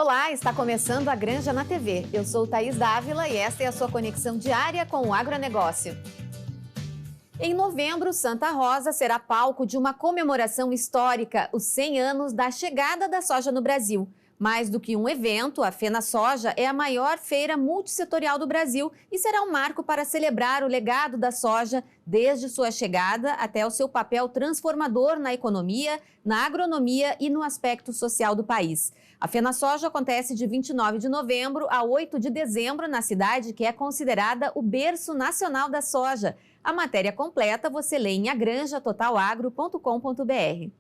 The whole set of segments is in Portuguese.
Olá, está começando a Granja na TV. Eu sou Thaís Dávila e esta é a sua conexão diária com o agronegócio. Em novembro, Santa Rosa será palco de uma comemoração histórica, os 100 anos da chegada da soja no Brasil. Mais do que um evento, a FenaSoja é a maior feira multissetorial do Brasil e será um marco para celebrar o legado da soja desde sua chegada até o seu papel transformador na economia, na agronomia e no aspecto social do país. A FenaSoja acontece de 29 de novembro a 8 de dezembro na cidade que é considerada o berço nacional da soja. A matéria completa você lê em agranjatotalagro.com.br.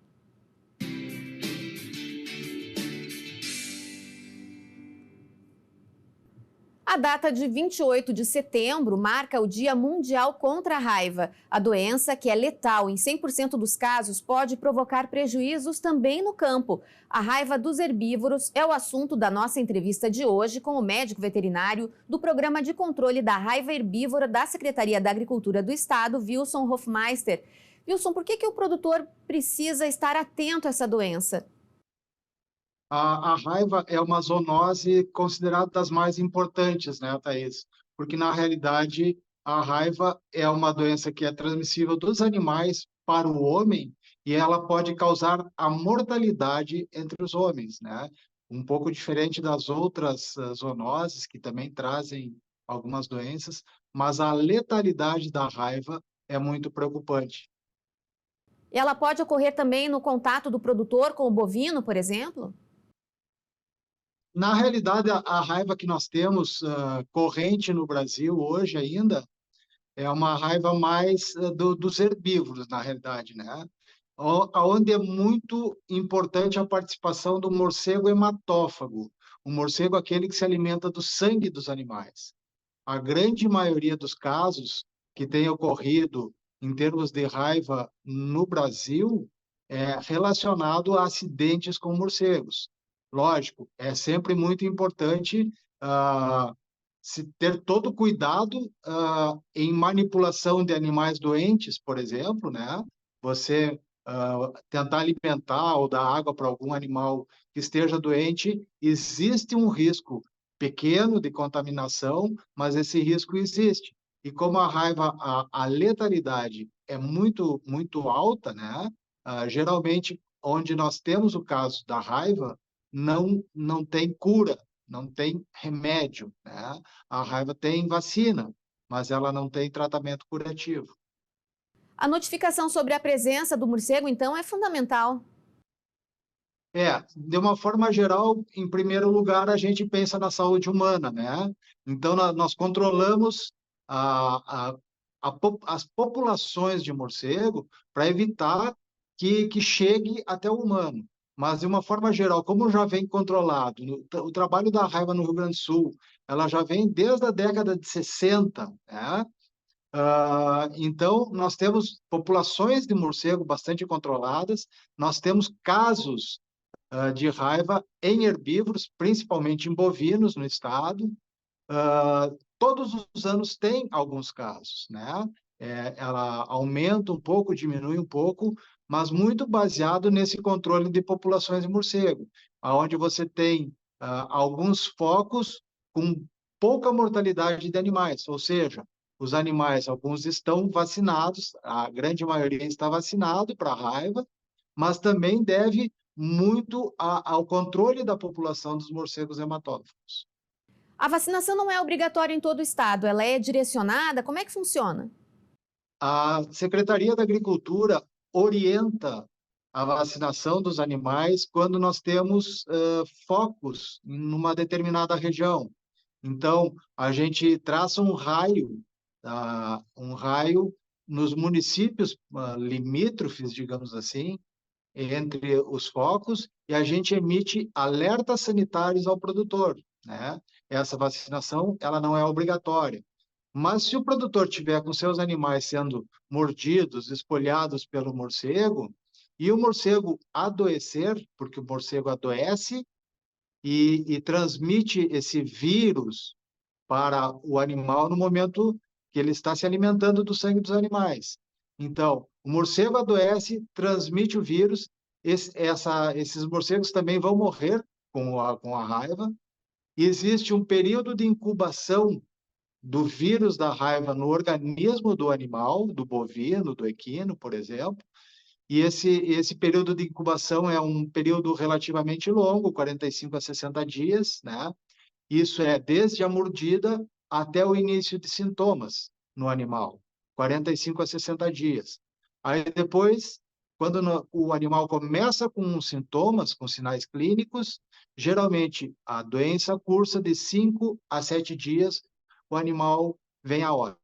A data de 28 de setembro marca o Dia Mundial contra a Raiva. A doença, que é letal em 100% dos casos, pode provocar prejuízos também no campo. A raiva dos herbívoros é o assunto da nossa entrevista de hoje com o médico veterinário do Programa de Controle da Raiva Herbívora da Secretaria da Agricultura do Estado, Wilson Hofmeister. Wilson, por que o produtor precisa estar atento a essa doença? A raiva é uma zoonose considerada das mais importantes, né, Thaís? Porque, na realidade, a raiva é uma doença que é transmissível dos animais para o homem e ela pode causar a mortalidade entre os homens, né? Um pouco diferente das outras zoonoses, que também trazem algumas doenças, mas a letalidade da raiva é muito preocupante. Ela pode ocorrer também no contato do produtor com o bovino, por exemplo? Na realidade, a raiva que nós temos corrente no Brasil hoje ainda é uma raiva mais dos herbívoros, na realidade, né? Onde é muito importante a participação do morcego hematófago, o morcego aquele que se alimenta do sangue dos animais. A grande maioria dos casos que tem ocorrido em termos de raiva no Brasil é relacionado a acidentes com morcegos. Lógico, é sempre muito importante se ter todo cuidado em manipulação de animais doentes, por exemplo, né? Você tentar alimentar ou dar água para algum animal que esteja doente, existe um risco pequeno de contaminação, mas esse risco existe. E como a raiva, a letalidade é muito alta, né? Geralmente, onde nós temos o caso da raiva, não tem cura, não tem remédio, né? A raiva tem vacina, mas ela não tem tratamento curativo. A notificação sobre a presença do morcego, então, é fundamental. De uma forma geral, em primeiro lugar, a gente pensa na saúde humana, né? Então, nós controlamos as populações de morcego para evitar que chegue até o humano. Mas, de uma forma geral, como já vem controlado, o trabalho da raiva no Rio Grande do Sul, ela já vem desde a década de 60, né? Então, nós temos populações de morcego bastante controladas, nós temos casos de raiva em herbívoros, principalmente em bovinos no estado. Todos os anos tem alguns casos, né? Ela aumenta um pouco, diminui um pouco, mas muito baseado nesse controle de populações de morcego, onde você tem alguns focos com pouca mortalidade de animais, ou seja, os animais, alguns estão vacinados, a grande maioria está vacinado para a raiva, mas também deve muito ao controle da população dos morcegos hematófagos. A vacinação não é obrigatória em todo o estado, ela é direcionada? Como é que funciona? A Secretaria da Agricultura orienta a vacinação dos animais quando nós temos focos numa determinada região. Então, a gente traça um raio nos municípios limítrofes, digamos assim, entre os focos, e a gente emite alertas sanitários ao produtor, né? Essa vacinação, ela não é obrigatória. Mas se o produtor tiver com seus animais sendo mordidos, espolhados pelo morcego, e o morcego adoecer, porque o morcego adoece e transmite esse vírus para o animal no momento que ele está se alimentando do sangue dos animais. Então, o morcego adoece, transmite o vírus, esses morcegos também vão morrer com a raiva. Existe um período de incubação do vírus da raiva no organismo do animal, do bovino, do equino, por exemplo, e esse período de incubação é um período relativamente longo, 45 a 60 dias, né? Isso é desde a mordida até o início de sintomas no animal, 45 a 60 dias. Aí depois, quando o animal começa com sintomas, com sinais clínicos, geralmente a doença cursa de 5 a 7 dias, o animal vem a óbito.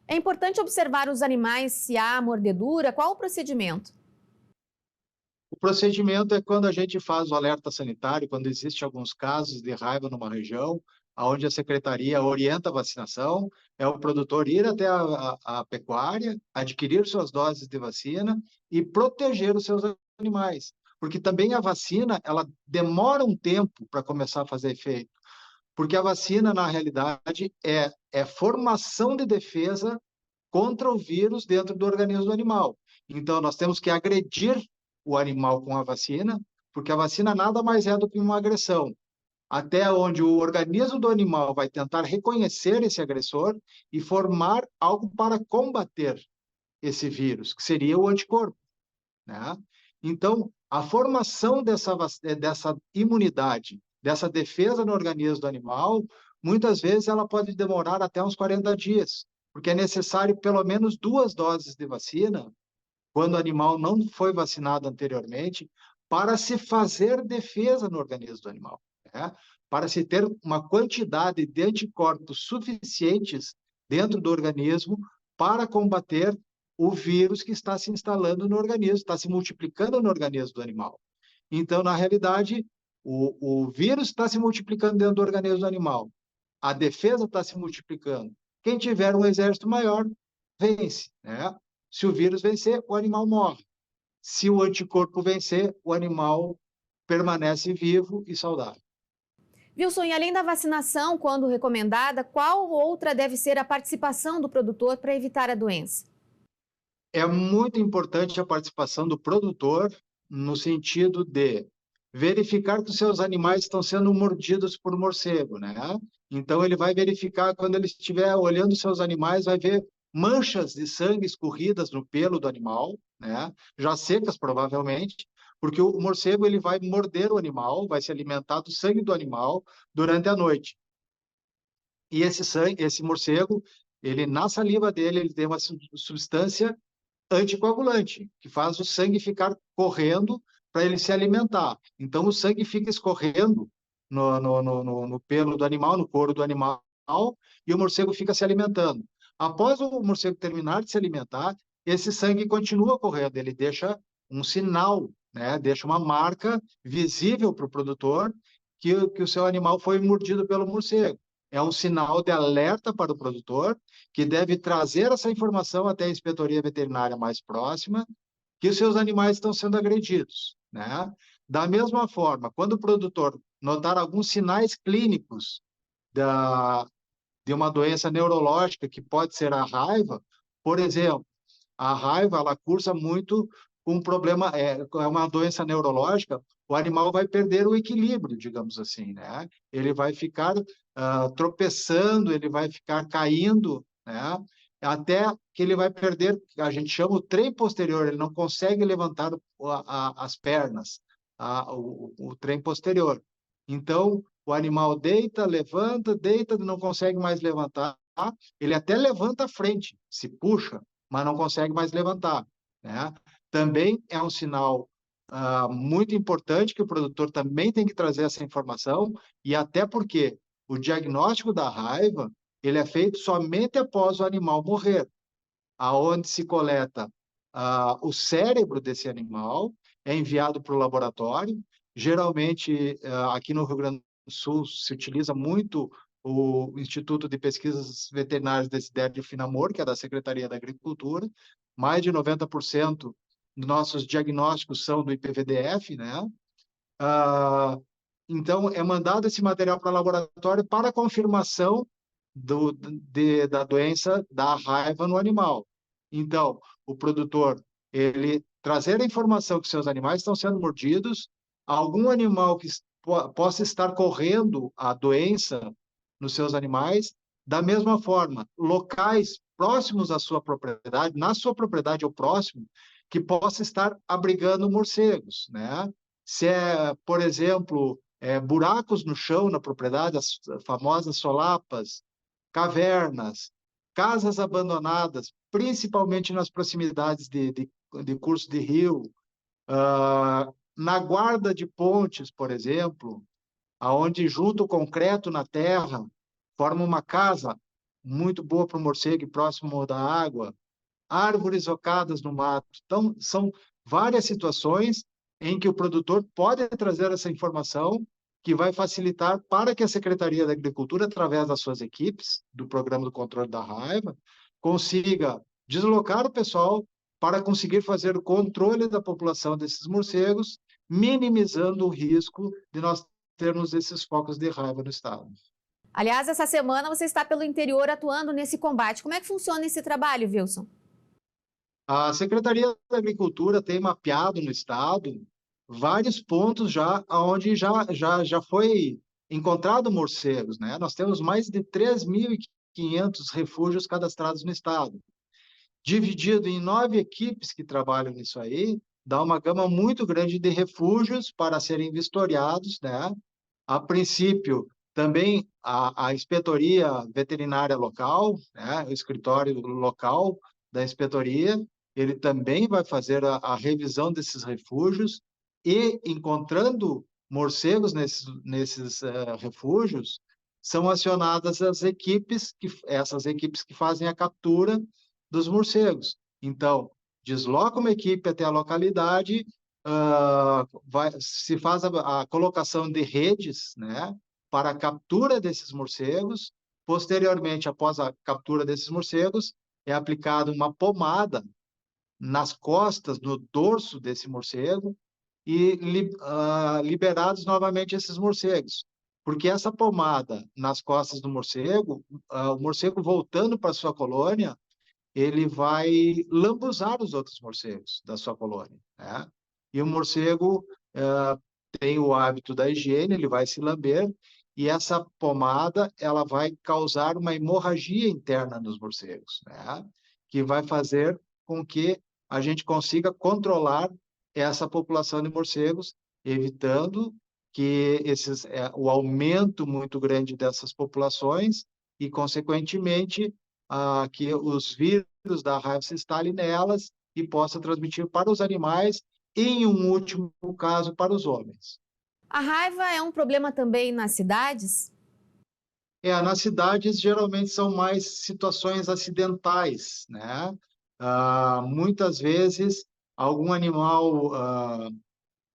É importante observar os animais se há mordedura. Qual o procedimento? O procedimento é quando a gente faz o alerta sanitário, quando existe alguns casos de raiva numa região, onde a secretaria orienta a vacinação, é o produtor ir até a pecuária, adquirir suas doses de vacina e proteger os seus animais. Porque também a vacina, ela demora um tempo para começar a fazer efeito. Porque a vacina, na realidade, é formação de defesa contra o vírus dentro do organismo do animal. Então, nós temos que agredir o animal com a vacina, porque a vacina nada mais é do que uma agressão. Até onde o organismo do animal vai tentar reconhecer esse agressor e formar algo para combater esse vírus, que seria o anticorpo, né? Então, a formação dessa imunidade, dessa defesa no organismo do animal, muitas vezes ela pode demorar até uns 40 dias, porque é necessário pelo menos 2 doses de vacina, quando o animal não foi vacinado anteriormente, para se fazer defesa no organismo do animal, né? Para se ter uma quantidade de anticorpos suficientes dentro do organismo para combater o vírus que está se instalando no organismo, está se multiplicando no organismo do animal. Então, na realidade, o vírus está se multiplicando dentro do organismo do animal. A defesa está se multiplicando. Quem tiver um exército maior, vence, né? Se o vírus vencer, o animal morre. Se o anticorpo vencer, o animal permanece vivo e saudável. Wilson, e além da vacinação, quando recomendada, qual outra deve ser a participação do produtor para evitar a doença? É muito importante a participação do produtor no sentido de verificar que os seus animais estão sendo mordidos por morcego, né? Então ele vai verificar quando ele estiver olhando seus animais, vai ver manchas de sangue escorridas no pelo do animal, né? Já secas provavelmente, porque o morcego ele vai morder o animal, vai se alimentar do sangue do animal durante a noite. E esse sangue, esse morcego, ele na saliva dele, ele tem uma substância anticoagulante, que faz o sangue ficar correndo para ele se alimentar. Então, o sangue fica escorrendo no pelo do animal, no couro do animal, e o morcego fica se alimentando. Após o morcego terminar de se alimentar, esse sangue continua correndo, ele deixa um sinal, né? Deixa uma marca visível para o produtor que o seu animal foi mordido pelo morcego. É um sinal de alerta para o produtor, que deve trazer essa informação até a inspetoria veterinária mais próxima, que os seus animais estão sendo agredidos, né? Da mesma forma, quando o produtor notar alguns sinais clínicos de uma doença neurológica, que pode ser a raiva, por exemplo, a raiva, ela cursa muito com um problema, é uma doença neurológica, o animal vai perder o equilíbrio, digamos assim, né? Ele vai ficar tropeçando, ele vai ficar caindo, né? Até que ele vai perder, a gente chama o trem posterior, ele não consegue levantar as pernas, o trem posterior. Então, o animal deita, não consegue mais levantar, ele até levanta a frente, se puxa, mas não consegue mais levantar, né? Também é um sinal muito importante que o produtor também tem que trazer essa informação, e até porque o diagnóstico da raiva, ele é feito somente após o animal morrer, aonde se coleta o cérebro desse animal, é enviado para o laboratório. Geralmente, aqui no Rio Grande do Sul, se utiliza muito o Instituto de Pesquisas Veterinárias Desidério Finamor, que é da Secretaria da Agricultura. Mais de 90% dos nossos diagnósticos são do IPVDF, né? Então, é mandado esse material para o laboratório para confirmação da doença da raiva no animal. Então, o produtor, ele trazer a informação que seus animais estão sendo mordidos, algum animal que possa estar correndo a doença nos seus animais. Da mesma forma, locais próximos à sua propriedade, na sua propriedade ou próximo, que possa estar abrigando morcegos, né? Se é, por exemplo, buracos no chão na propriedade, as famosas solapas, cavernas, casas abandonadas, principalmente nas proximidades de curso de rio, na guarda de pontes, por exemplo, aonde junta o concreto na terra, forma uma casa muito boa para o morcego e próximo da água, árvores ocadas no mato. Então, são várias situações em que o produtor pode trazer essa informação que vai facilitar para que a Secretaria da Agricultura, através das suas equipes, do Programa do Controle da Raiva, consiga deslocar o pessoal para conseguir fazer o controle da população desses morcegos, minimizando o risco de nós termos esses focos de raiva no estado. Aliás, essa semana você está pelo interior atuando nesse combate. Como é que funciona esse trabalho, Wilson? A Secretaria da Agricultura tem mapeado no estado vários pontos já onde já foi encontrado morcegos, né? Nós temos mais de 3.500 refúgios cadastrados no estado. Dividido em 9 equipes que trabalham nisso aí, dá uma gama muito grande de refúgios para serem vistoriados, né? A princípio, também a inspetoria veterinária local, né? O escritório local da inspetoria, ele também vai fazer a revisão desses refúgios e, encontrando morcegos nesses refúgios, são acionadas essas equipes que fazem a captura dos morcegos. Então, desloca uma equipe até a localidade, se faz a colocação de redes, né, para a captura desses morcegos. Posteriormente, após a captura desses morcegos, é aplicada uma pomada nas costas, no dorso desse morcego e liberados novamente esses morcegos. Porque essa pomada nas costas do morcego, o morcego voltando para sua colônia, ele vai lambuzar os outros morcegos da sua colônia, né? E o morcego tem o hábito da higiene, ele vai se lamber, e essa pomada ela vai causar uma hemorragia interna nos morcegos, né? Que vai fazer com que a gente consiga controlar essa população de morcegos, evitando que o aumento muito grande dessas populações e, consequentemente, que os vírus da raiva se instalem nelas e possa transmitir para os animais e, em um último caso, para os homens. A raiva é um problema também nas cidades? Nas cidades, geralmente, são mais situações acidentais, né? Muitas vezes, algum animal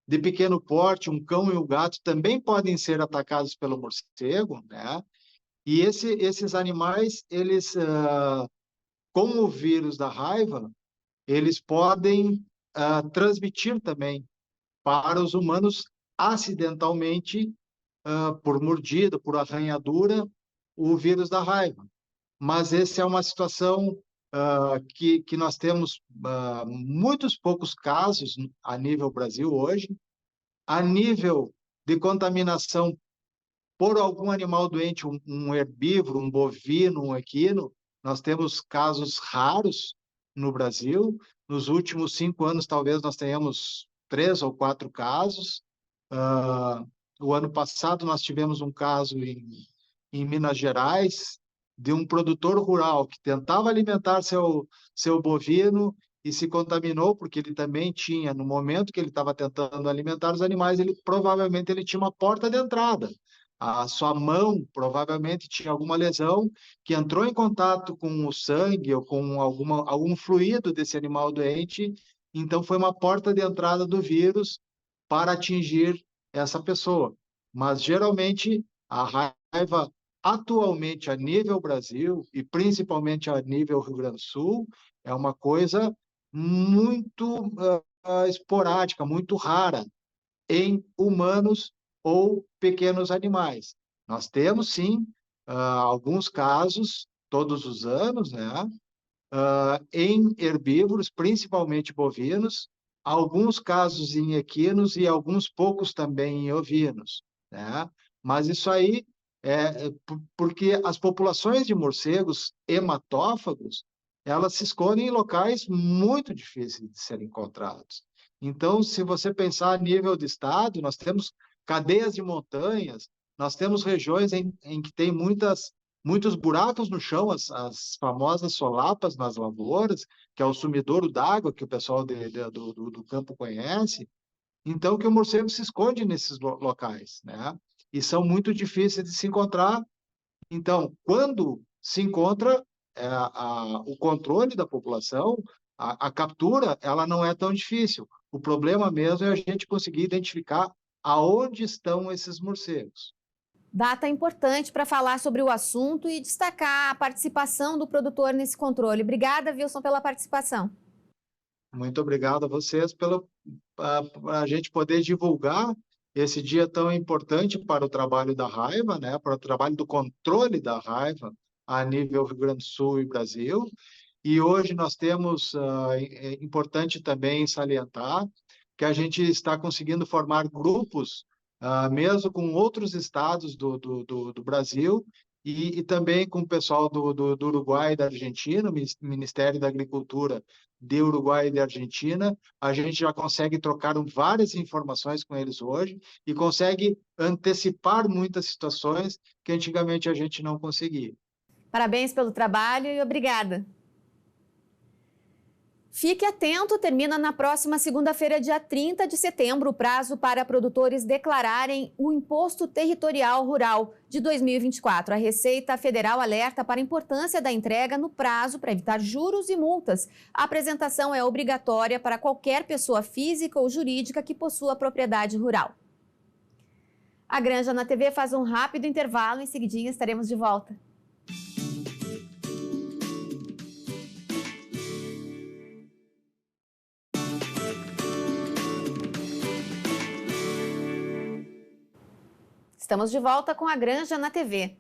de pequeno porte, um cão e um gato, também podem ser atacados pelo morcego, né? E esses animais, eles, com o vírus da raiva, eles podem transmitir também para os humanos acidentalmente, por mordida, por arranhadura, o vírus da raiva. Mas essa é uma situação que nós temos muitos poucos casos a nível Brasil hoje. A nível de contaminação por algum animal doente, um herbívoro, um bovino, um equino, nós temos casos raros no Brasil. Nos últimos 5 anos, talvez nós tenhamos 3 ou 4 casos. O ano passado, nós tivemos um caso em Minas Gerais, de um produtor rural que tentava alimentar seu bovino e se contaminou, porque ele também tinha, no momento que ele estava tentando alimentar os animais, provavelmente ele tinha uma porta de entrada. A sua mão provavelmente tinha alguma lesão que entrou em contato com o sangue ou com algum fluido desse animal doente, então foi uma porta de entrada do vírus para atingir essa pessoa. Mas geralmente a raiva atualmente a nível Brasil e principalmente a nível Rio Grande do Sul é uma coisa muito esporádica, muito rara em humanos ou pequenos animais. Nós temos, sim, alguns casos, todos os anos, né, em herbívoros, principalmente bovinos, alguns casos em equinos e alguns poucos também em ovinos. né? Mas isso aí porque as populações de morcegos hematófagos, elas se escondem em locais muito difíceis de serem encontrados. Então, se você pensar a nível de estado, nós temos cadeias de montanhas, nós temos regiões em que tem muitos buracos no chão, as famosas solapas nas lavouras, que é o sumidouro d'água que o pessoal do campo conhece. Então, que o morcego se esconde nesses locais, né? E são muito difíceis de se encontrar. Então, quando se encontra o controle da população, a captura, ela não é tão difícil. O problema mesmo é a gente conseguir identificar aonde estão esses morcegos. Data importante para falar sobre o assunto e destacar a participação do produtor nesse controle. Obrigada, Wilson, pela participação. Muito obrigado a vocês pela a gente poder divulgar esse dia tão importante para o trabalho da raiva, né, para o trabalho do controle da raiva a nível Rio Grande do Sul e Brasil. E hoje nós temos, importante também salientar, que a gente está conseguindo formar grupos, mesmo com outros estados do Brasil, e também com o pessoal do Uruguai e da Argentina, o Ministério da Agricultura de Uruguai e da Argentina. A gente já consegue trocar várias informações com eles hoje e consegue antecipar muitas situações que antigamente a gente não conseguia. Parabéns pelo trabalho e obrigada. Fique atento, termina na próxima segunda-feira, dia 30 de setembro, o prazo para produtores declararem o Imposto Territorial Rural de 2024. A Receita Federal alerta para a importância da entrega no prazo para evitar juros e multas. A apresentação é obrigatória para qualquer pessoa física ou jurídica que possua propriedade rural. A Granja na TV faz um rápido intervalo, em seguidinho estaremos de volta. Estamos de volta com a Granja na TV.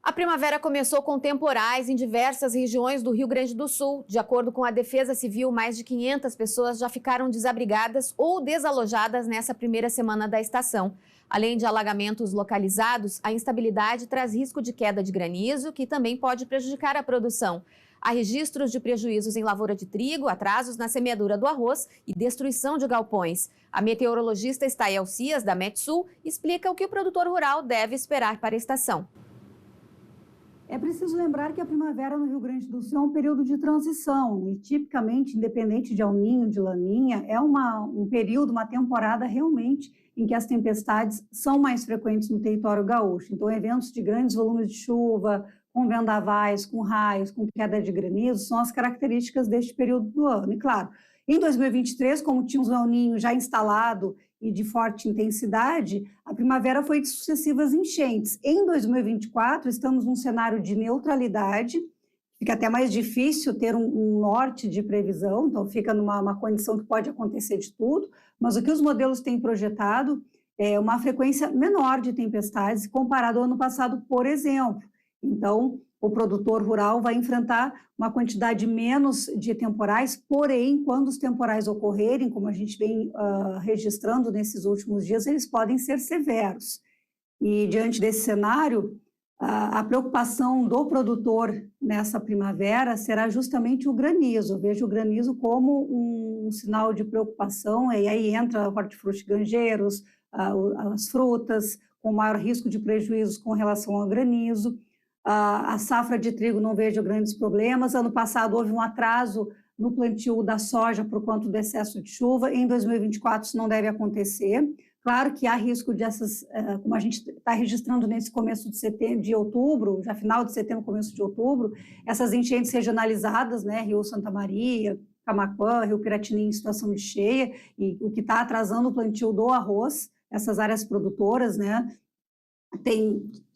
A primavera começou com temporais em diversas regiões do Rio Grande do Sul. De acordo com a Defesa Civil, mais de 500 pessoas já ficaram desabrigadas ou desalojadas nessa primeira semana da estação. Além de alagamentos localizados, a instabilidade traz risco de queda de granizo, que também pode prejudicar a produção. Há registros de prejuízos em lavoura de trigo, atrasos na semeadura do arroz e destruição de galpões. A meteorologista Stael Cias, da Metsul, explica o que o produtor rural deve esperar para a estação. É preciso lembrar que a primavera no Rio Grande do Sul é um período de transição e, tipicamente, independente de El Niño, de Laninha, é um período, uma temporada realmente em que as tempestades são mais frequentes no território gaúcho. Então, eventos de grandes volumes de chuva, com vendavais, com raios, com queda de granizo, são as características deste período do ano. E, claro, em 2023, como tínhamos o El Niño já instalado e de forte intensidade, a primavera foi de sucessivas enchentes. Em 2024, estamos num cenário de neutralidade, fica até mais difícil ter um norte de previsão, então fica numa condição que pode acontecer de tudo, mas o que os modelos têm projetado é uma frequência menor de tempestades comparado ao ano passado, por exemplo. Então, o produtor rural vai enfrentar uma quantidade menos de temporais, porém, quando os temporais ocorrerem, como a gente vem registrando nesses últimos dias, eles podem ser severos. E, diante desse cenário, a preocupação do produtor nessa primavera será justamente o granizo. Eu vejo o granizo como um sinal de preocupação, e aí entra hortifruti granjeiros, as frutas, com maior risco de prejuízos com relação ao granizo. A safra de trigo não vejo grandes problemas. Ano passado houve um atraso no plantio da soja por conta do excesso de chuva. Em 2024 isso não deve acontecer. Claro que há risco dessas, como a gente está registrando nesse começo de setembro, de outubro, já final de setembro, começo de outubro, essas enchentes regionalizadas, né, Rio Santa Maria, Camaquã, Rio Piratininho em situação de cheia, e o que está atrasando o plantio do arroz, essas áreas produtoras, né,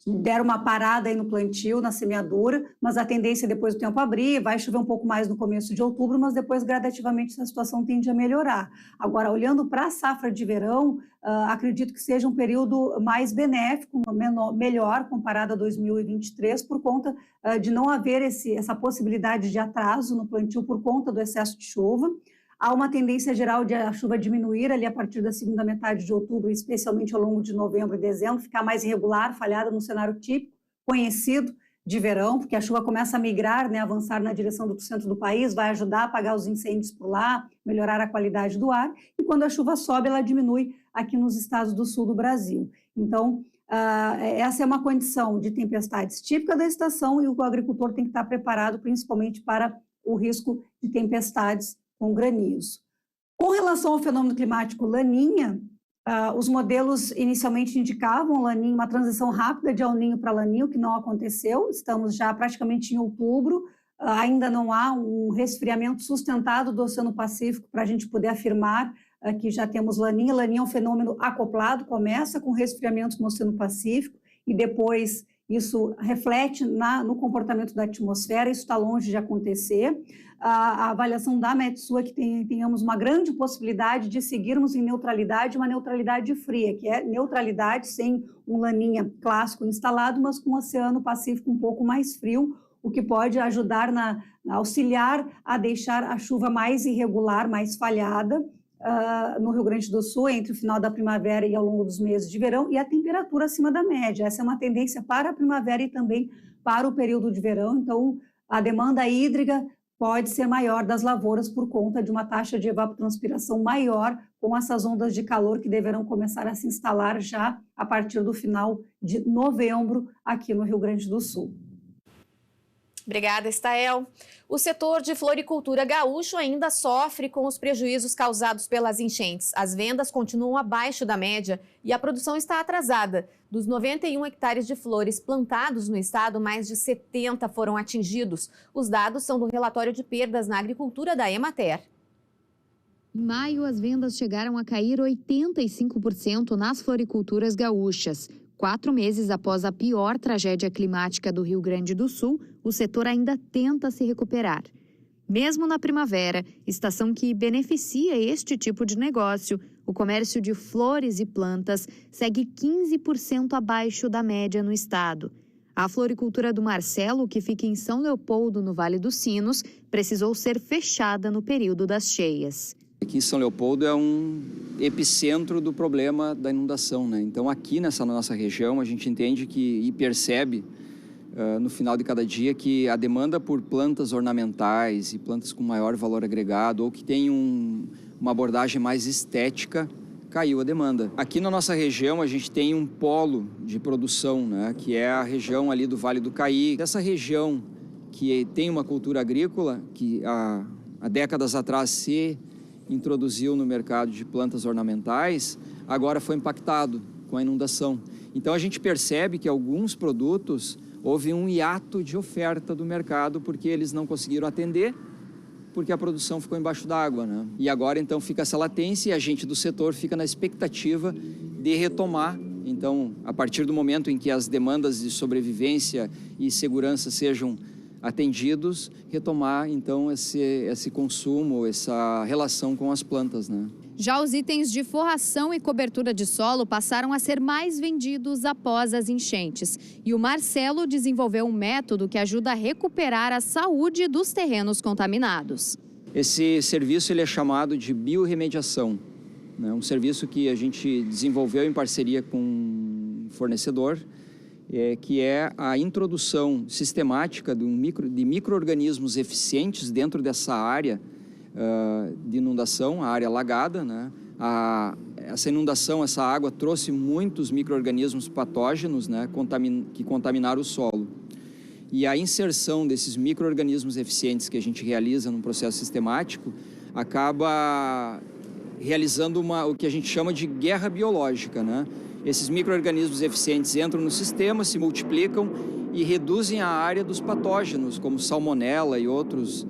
deram uma parada aí no plantio, na semeadura, mas a tendência é depois do tempo abrir, vai chover um pouco mais no começo de outubro, mas depois gradativamente essa situação tende a melhorar. Agora, olhando para a safra de verão, acredito que seja um período mais benéfico, melhor comparado a 2023, por conta de não haver essa possibilidade de atraso no plantio por conta do excesso de chuva. Há uma tendência geral de a chuva diminuir ali a partir da segunda metade de outubro, especialmente ao longo de novembro e dezembro, ficar mais irregular, falhada no cenário típico, conhecido de verão, porque a chuva começa a migrar, né, avançar na direção do centro do país, vai ajudar a apagar os incêndios por lá, melhorar a qualidade do ar, e quando a chuva sobe, ela diminui aqui nos estados do sul do Brasil. Então, essa é uma condição de tempestades típica da estação e o agricultor tem que estar preparado principalmente para o risco de tempestades com granizo. Com relação ao fenômeno climático Laninha, os modelos inicialmente indicavam Laninha, uma transição rápida de El Niño para Laninha, o que não aconteceu. Estamos já praticamente em outubro, ainda não há um resfriamento sustentado do Oceano Pacífico para a gente poder afirmar que já temos Laninha. Laninha é um fenômeno acoplado, começa com resfriamentos no Oceano Pacífico e depois isso reflete no comportamento da atmosfera, isso está longe de acontecer. A avaliação da Metsu é que tenhamos uma grande possibilidade de seguirmos em neutralidade, uma neutralidade fria, que é neutralidade sem um Laninha clássico instalado, mas com o Oceano Pacífico um pouco mais frio, o que pode ajudar auxiliar a deixar a chuva mais irregular, mais falhada, no Rio Grande do Sul, entre o final da primavera e ao longo dos meses de verão, e a temperatura acima da média. Essa é uma tendência para a primavera e também para o período de verão. Então, a demanda hídrica pode ser maior das lavouras por conta de uma taxa de evapotranspiração maior com essas ondas de calor que deverão começar a se instalar já a partir do final de novembro aqui no Rio Grande do Sul. Obrigada, Estael. O setor de floricultura gaúcho ainda sofre com os prejuízos causados pelas enchentes. As vendas continuam abaixo da média e a produção está atrasada. Dos 91 hectares de flores plantados no estado, mais de 70 foram atingidos. Os dados são do relatório de perdas na agricultura da Emater. Em maio, as vendas chegaram a cair 85% nas floriculturas gaúchas. 4 meses após a pior tragédia climática do Rio Grande do Sul, o setor ainda tenta se recuperar. Mesmo na primavera, estação que beneficia este tipo de negócio, o comércio de flores e plantas segue 15% abaixo da média no estado. A floricultura do Marcelo, que fica em São Leopoldo, no Vale dos Sinos, precisou ser fechada no período das cheias. Aqui em São Leopoldo é um epicentro do problema da inundação, né? Então aqui nessa nossa região a gente entende e percebe no final de cada dia que a demanda por plantas ornamentais e plantas com maior valor agregado ou que tem uma abordagem mais estética, caiu a demanda. Aqui na nossa região a gente tem um polo de produção, né? Que é a região ali do Vale do Caí. Essa região que tem uma cultura agrícola que há décadas atrás se introduziu no mercado de plantas ornamentais, agora foi impactado com a inundação. Então a gente percebe que alguns produtos houve um hiato de oferta do mercado porque eles não conseguiram atender, porque a produção ficou embaixo d'água, né? E agora então fica essa latência e a gente do setor fica na expectativa de retomar. Então, a partir do momento em que as demandas de sobrevivência e segurança sejam atendidos, retomar então esse consumo, essa relação com as plantas, né? Já os itens de forração e cobertura de solo passaram a ser mais vendidos após as enchentes. E o Marcelo desenvolveu um método que ajuda a recuperar a saúde dos terrenos contaminados. Esse serviço ele é chamado de biorremediação, né? Um serviço que a gente desenvolveu em parceria com um fornecedor, que é a introdução sistemática de micro-organismos eficientes dentro dessa área de inundação, a área alagada, né? Essa inundação, essa água trouxe muitos micro-organismos patógenos, né? Que contaminaram o solo. E a inserção desses micro-organismos eficientes que a gente realiza num processo sistemático acaba realizando o que a gente chama de guerra biológica, né? Esses micro-organismos eficientes entram no sistema, se multiplicam e reduzem a área dos patógenos, como salmonela e outros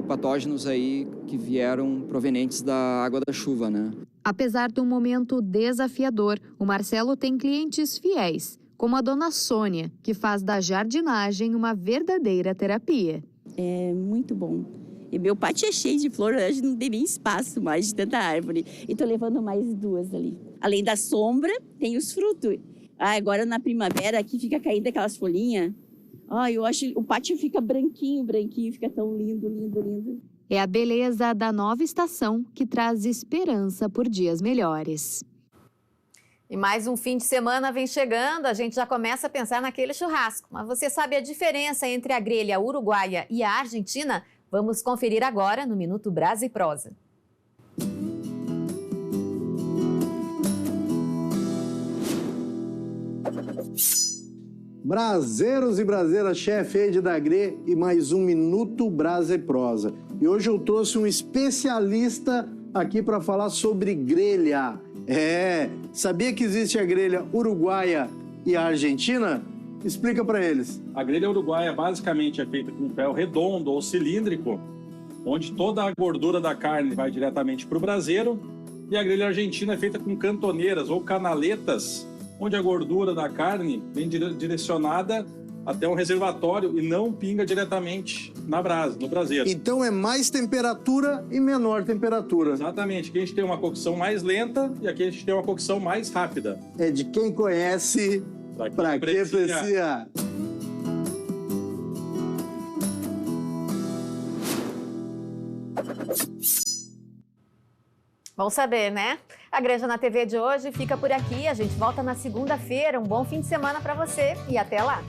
patógenos aí que vieram provenientes da água da chuva, né? Apesar de um momento desafiador, o Marcelo tem clientes fiéis, como a dona Sônia, que faz da jardinagem uma verdadeira terapia. É muito bom. E meu pátio é cheio de flor, hoje não tem nem espaço mais de tanta árvore. E tô levando mais 2 ali. Além da sombra, tem os frutos. Agora na primavera aqui fica caindo aquelas folhinhas. Eu acho o pátio fica branquinho, fica tão lindo, lindo, lindo. É a beleza da nova estação que traz esperança por dias melhores. E mais um fim de semana vem chegando, a gente já começa a pensar naquele churrasco. Mas você sabe a diferença entre a grelha uruguaia e a argentina? Vamos conferir agora no Minuto Brasa e Prosa. Braseiros e braseiras, chefe Ed da Gre e mais um Minuto Brasa e Prosa. E hoje eu trouxe um especialista aqui para falar sobre grelha. Sabia que existe a grelha uruguaia e a argentina? Explica para eles. A grelha uruguaia basicamente é feita com um ferro redondo ou cilíndrico, onde toda a gordura da carne vai diretamente para o braseiro. E a grelha argentina é feita com cantoneiras ou canaletas, onde a gordura da carne vem direcionada até um reservatório e não pinga diretamente na brasa, no braseiro. Então é mais temperatura e menor temperatura. Exatamente. Aqui a gente tem uma cocção mais lenta e aqui a gente tem uma cocção mais rápida. É de quem conhece, pra que precisa. Bom saber, né? A Granja na TV de hoje fica por aqui. A gente volta na segunda-feira. Um bom fim de semana para você e até lá!